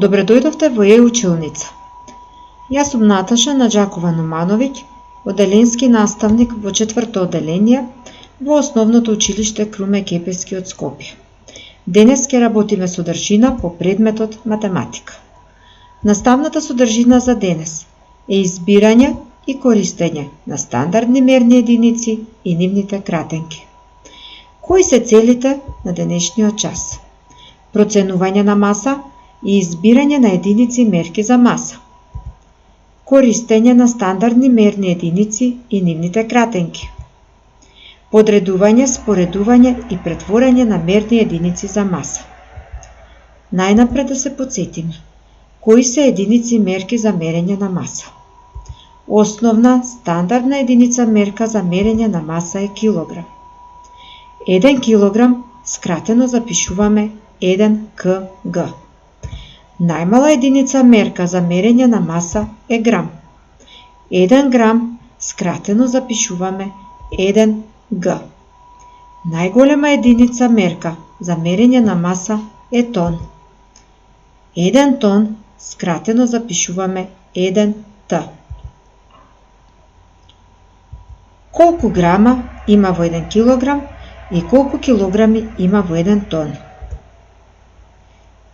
Добре дојдовте во училница. Јас сум Наташа Наџакова Нумановиќ, оделенски наставник во 4-то оделение во Основното училиште Круме Кепески од Скопје. Денес ќе работиме содржина по предметот математика. Наставната содржина за денес е избирање и користење на стандардни мерни единици и нивните кратенки. Кои се целите на денешниот час? Проценување на маса и избирање на единици и мерки за маса. Користење на стандардни мерни единици и нивните кратенки. Подредување, споредување и претворање на мерни единици за маса. Најнапред да се потсетиме. Кои се единици и мерки за мерење на маса? Основна стандардна единица мерка за мерење на маса е килограм. 1 килограм скратено запишуваме 1 kg. Најмала единица мерка за мерење на маса е грам. 1 грам скратено запишуваме 1 г. Најголема единица мерка за мерење на маса е тон. 1 тон скратено запишуваме 1 т. Колку грама има во 1 килограм и колку килограми има во 1 тон?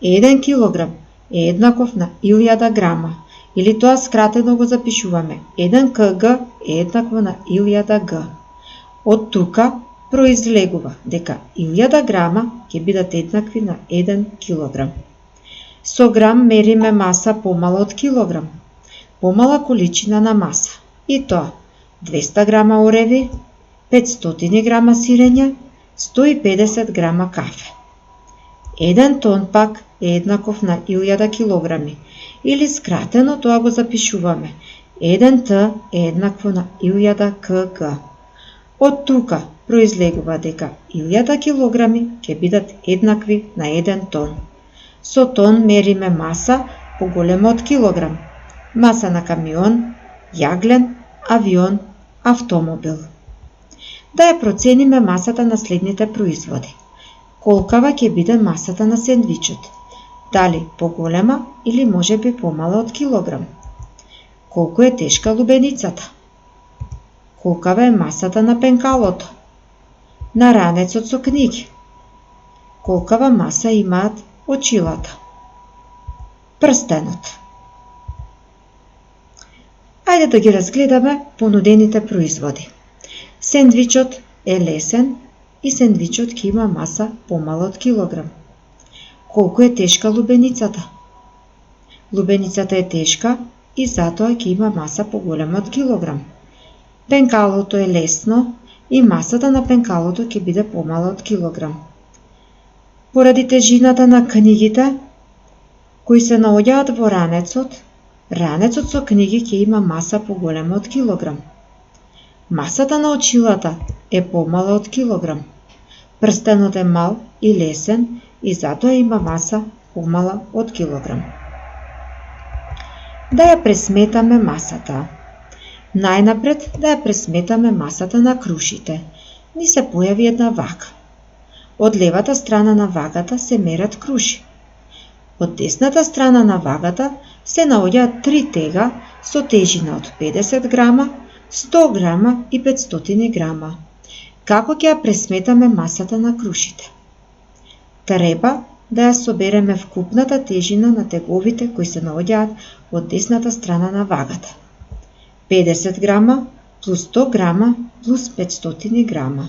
1 килограм е еднаков на 1000 грама, или тоа скратено го запишуваме 1 kg е еднакво на 1000 г. Од тука произлегува дека 1000 грама ќе бидат еднакви на 1 килограм. Со грам мериме маса помала од килограм, помала количина на маса, и тоа 200 грама ореви, 500 грама сирење, 150 грама кафе. 1 тон пак е еднаков на 1000 килограми, или скратено тоа го запишуваме 1 т е еднакво на 1000 kg. Од тука произлегува дека 1000 килограми ќе бидат еднакви на 1 тон. Со тон мериме маса поголема од килограм. Маса на камион, јаглен, авион, автомобил. Да ја процениме масата на следните производи. Колкава ќе биде масата на сендвичот? Дали поголема или можеби помала од килограм? Колку е тешка лубеницата? Колкава е масата на пенкалото? На ранецот со книги? Колкава маса имаат очилата? Прстенот? Ајде да ги разгледаме понудените производи. Сендвичот е лесен и сендвичот ќе има маса помала од килограм. Колку е тешка лубеницата? Лубеницата е тешка и затоа ќе има маса поголема од килограм. Пенкалото е лесно и масата на пенкалото ќе биде помала од килограм. Поради тежината на книгите кои се наоѓаат во ранецот, ранецот со книги ќе има маса поголема од килограм. Масата на очилата е помала од килограм. Прстенот е мал и лесен и затоа има маса помала од килограм. Да ја пресметаме масата. Најнапред да ја пресметаме масата на крушите. Ни се појави една вага. Од левата страна на вагата се мерат круши. Од десната страна на вагата се наоѓаат 3 тега со тежина од 50 грама, 100 грама и 500 грама. Како ќе ја пресметаме масата на крушите? Треба да ја собереме вкупната тежина на теговите кои се наоѓаат од десната страна на вагата. 50 грама плюс 100 грама плюс 500 грама.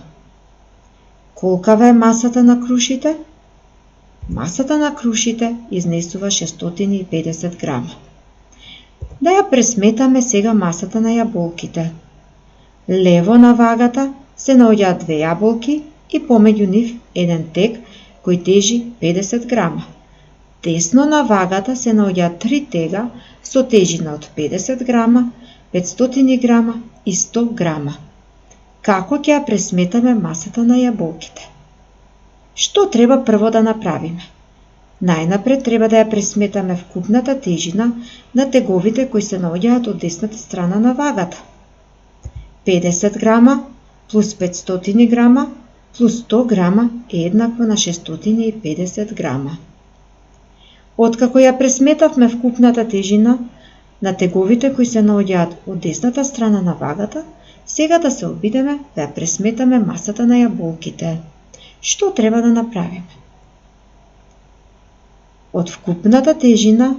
Колкава е масата на крушите? Масата на крушите изнесува 650 грама. Да ја пресметаме сега масата на јаболките. Лево на вагата се наоѓаат 2 јаболки и помеѓу нив еден тег кој тежи 50 грама. Десно на вагата се наоѓаат 3 тега со тежина од 50 грама, 500 грама и 100 грама. Како ќе ја пресметаме масата на јаболките? Што треба прво да направиме? Најнапред треба да ја пресметаме вкупната тежина на теговите кои се наоѓаат од десната страна на вагата. 50 грама плюс 500 грама плюс 100 грама е еднакво на 650 грама. Откако ја пресметавме вкупната тежина на теговите кои се наоѓаат од десната страна на вагата, сега да се обидеме да ја пресметаме масата на јаболките. Што треба да направиме? Од вкупната тежина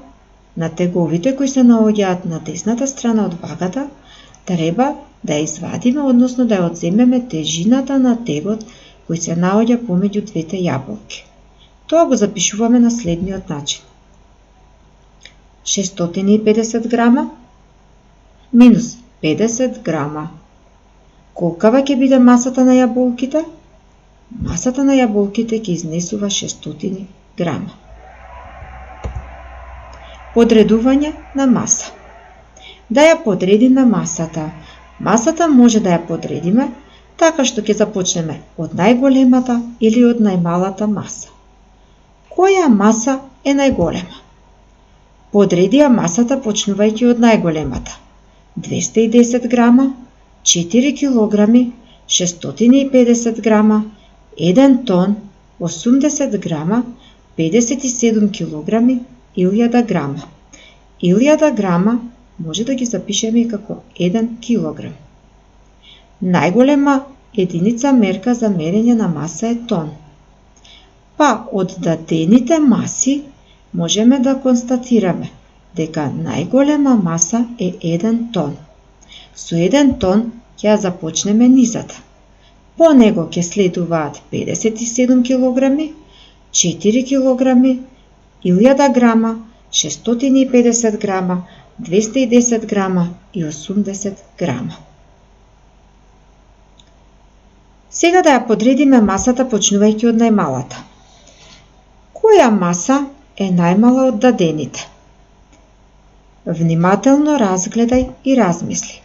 на теговите кои се наоѓаат на десната страна од вагата, треба да ја извадиме, односно да ја одземеме тежината на тегот кој се наоѓа помеѓу двете јаболки. Тоа го запишуваме на следниот начин. 650 грама минус 50 грама. Колкава ќе биде масата на јаболките? Масата на јаболките ќе изнесува 600 грама. Подредување на маса. Да ја подредиме масата. Масата може да ја подредиме така што ќе започнеме од најголемата или од најмалата маса. Која маса е најголема? Подреди ја масата почнувајќи од најголемата. 210 грама, 4 килограми, 650 грама, 1 тон, 80 грама, 57 килограми, 1000 грама. 1000 грама може да ги запишеме и како 1 килограм. Најголема единица мерка за мерење на маса е тон. Па од дадените маси можеме да констатираме дека најголема маса е 1 тон. Со 1 тон ќе ја започнеме низата. По него ќе следуваат 57 килограми, 4 килограми, 1000 грама, 650 грама, 210 грама и 80 грама. Сега да ја подредиме масата почнувајќи од најмалата. Која маса е најмала од дадените? Внимателно разгледај и размисли.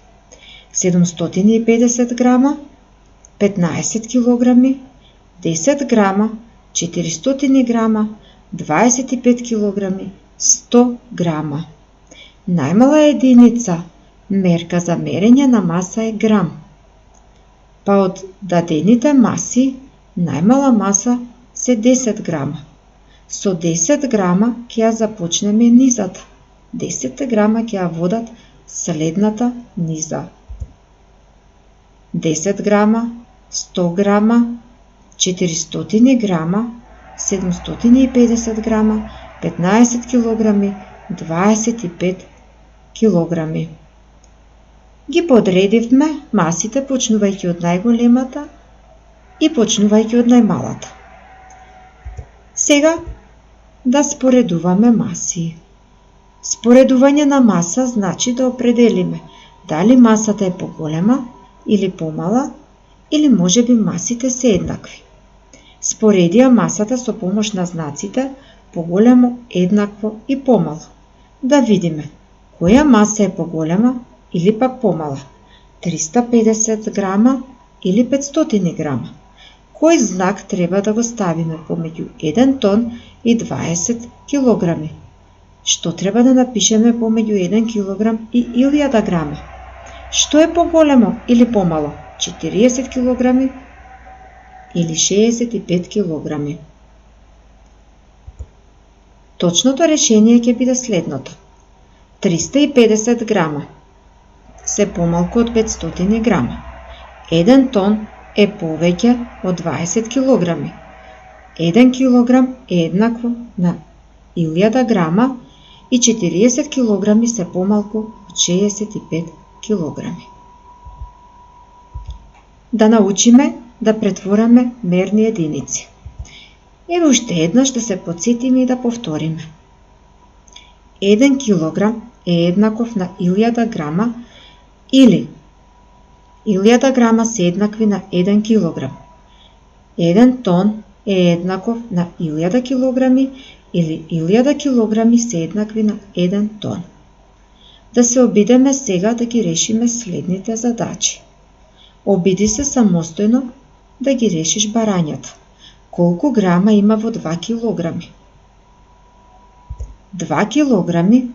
750 грама, 15 килограми, 10 грама, 400 грама, 25 килограми, 100 грама. Најмала единица мерка за мерење на маса е грам. Па од дадените маси, најмала маса се 10 грама. Со 10 грама ќе ја започнеме низата. 10 грама ќе ја водат следната низа. 10 грама, 100 грама, 400 грама, 750 грама, 15 килограми, 25 килограми. Ги подредивме масите почнувајќи од најголемата и почнувајќи од најмалата. Сега да споредуваме маси. Споредување на маса значи да определиме дали масата е поголема или помала, или можеби масите се еднакви. Спореди ја масата со помош на знаците поголемо, еднакво и помало. Да видиме која маса е поголема или пак помала. 350 грама или 500 грама. Кој знак треба да го ставиме помеѓу 1 тон и 20 килограми? Што треба да напишеме помеѓу 1 килограм и 1000 грама? Што е поголемо или помало? 40 килограми или 65 килограми? Точното решение ќе биде следното. 350 грама се помалку од 500 грама. 1 тон е повеќе од 20 килограми. 1 килограм е еднакво на 1000 грама и 40 килограми се помалку од 65 килограми. Да научиме да претвораме мерни единици. Еве уште еднаш да се потсетиме и да повториме. 1 килограм е еднаков на 1000 грама или 1000 грама се еднакви на 1 килограм. 1 тон е еднаков на 1000 килограми или 1000 килограми се еднакви на 1 тон. Да се обидеме сега да ги решиме следните задачи. Обиди се самостојно да ги решиш барањата. Колку грама има во 2 килограми? 2 килограми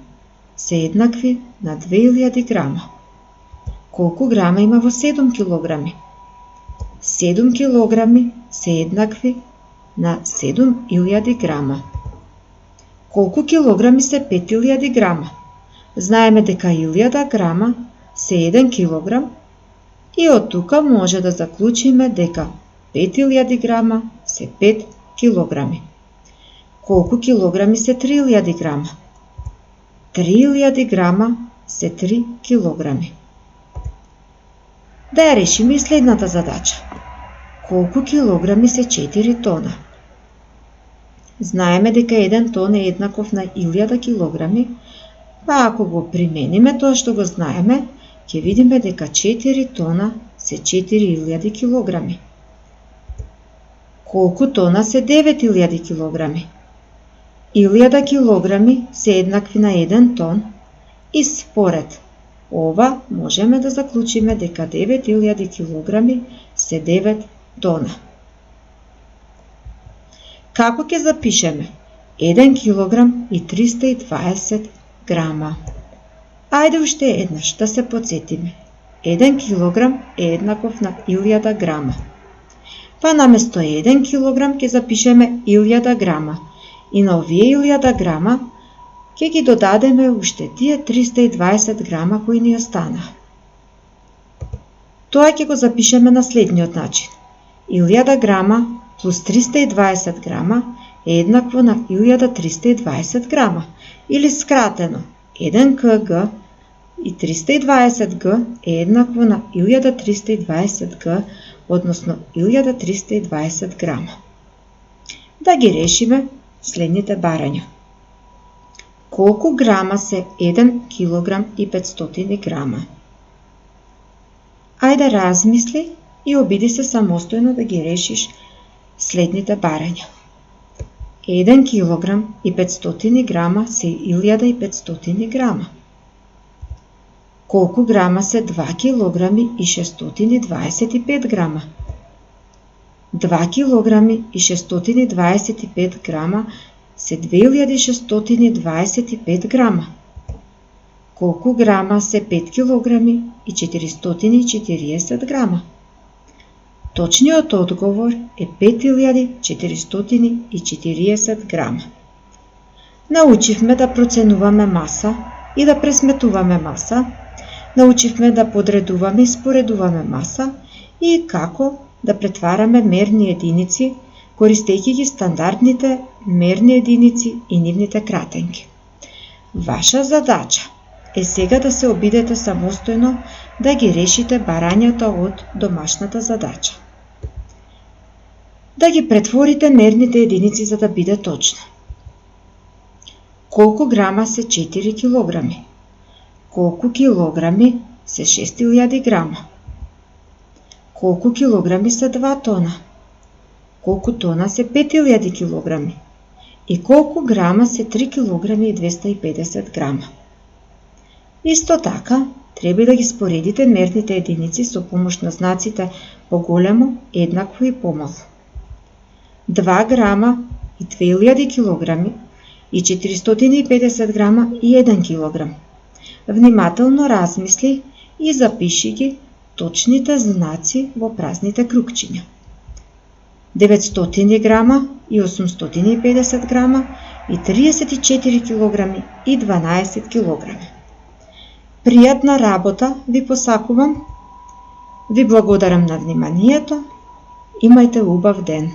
се еднакви на 2000 грама. Колку грама има во 7 килограми? 7 килограми се еднакви на 7000 грама. Колку килограми се 5000 грама? Знаеме дека 1000 грама се 1 килограм и од тука може да заклучиме дека 5000 грама се 5 килограми. Колку килограми се 3000 грама? 3000 грама се 3 килограми. Да ја решиме и следната задача. Колку килограми се 4 тона? Знаеме дека 1 тон е еднаков на 1000 килограми, па ако го примениме тоа што го знаеме, ќе видиме дека 4 тона се 4000 килограми. Колку тона се 9000 килограми? 1000 килограми се еднакви на 1 тон и според ова можеме да заклучиме дека 9000 килограми се 9 тона. Како ќе запишеме 1 килограм и 320 грама? Ајде уште еднаш да се потсетиме. 1 килограм е еднаков на 1000 грама. Па наместо 1 килограм ќе запишеме 1000 грама и на овие 1000 грама ќе ги додадеме уште тие 320 грама кои ни останаа. Тоа ќе го запишеме на следниот начин. 1000 грама плюс 320 грама е еднакво на 1320 грама, или скратено 1 kg и 320 g е еднакво на 1320 g, односно 1320 грама. Да ги решиме следните барања. Колку грама се 1 килограм и 500 грама? Ајде размисли и обиди се самостојно да ги решиш следните барања. 1 килограм и 500 грама се 1500 грама. Колку грама се 2 килограми и 625 грама? 2 килограми и 625 грама се 2625 грама. Колку грама се 5 килограми и 440 грама? Точниот одговор е 5440 грама. Научивме да проценуваме маса и да пресметуваме маса, научивме да подредуваме и споредуваме маса и како да претвараме мерни единици, користејќи ги стандардните мерни единици и нивните кратенки. Ваша задача е сега да се обидете самостојно да ги решите барањата од домашната задача. Да ги претворите мерните единици за да биде точно. Колку грама се 4 килограми? Колку килограми се 6000 грама? Колку килограми се 2 тона? Колку тона се 5000 килограми? И колку грама се 3 килограми и 250 грама? Исто така, треба да ги споредите мерните единици со помош на знаците поголемо, еднакво и помало. 2 грама и 2000 килограми и 450 грама и 1 килограм. Внимателно размисли и запиши ги точните знаци во празните кругчиња. 900 грама и 850 грама и 34 килограми и 12 килограми. Пријатна работа ви посакувам. Ви благодарам на вниманието. Имајте убав ден.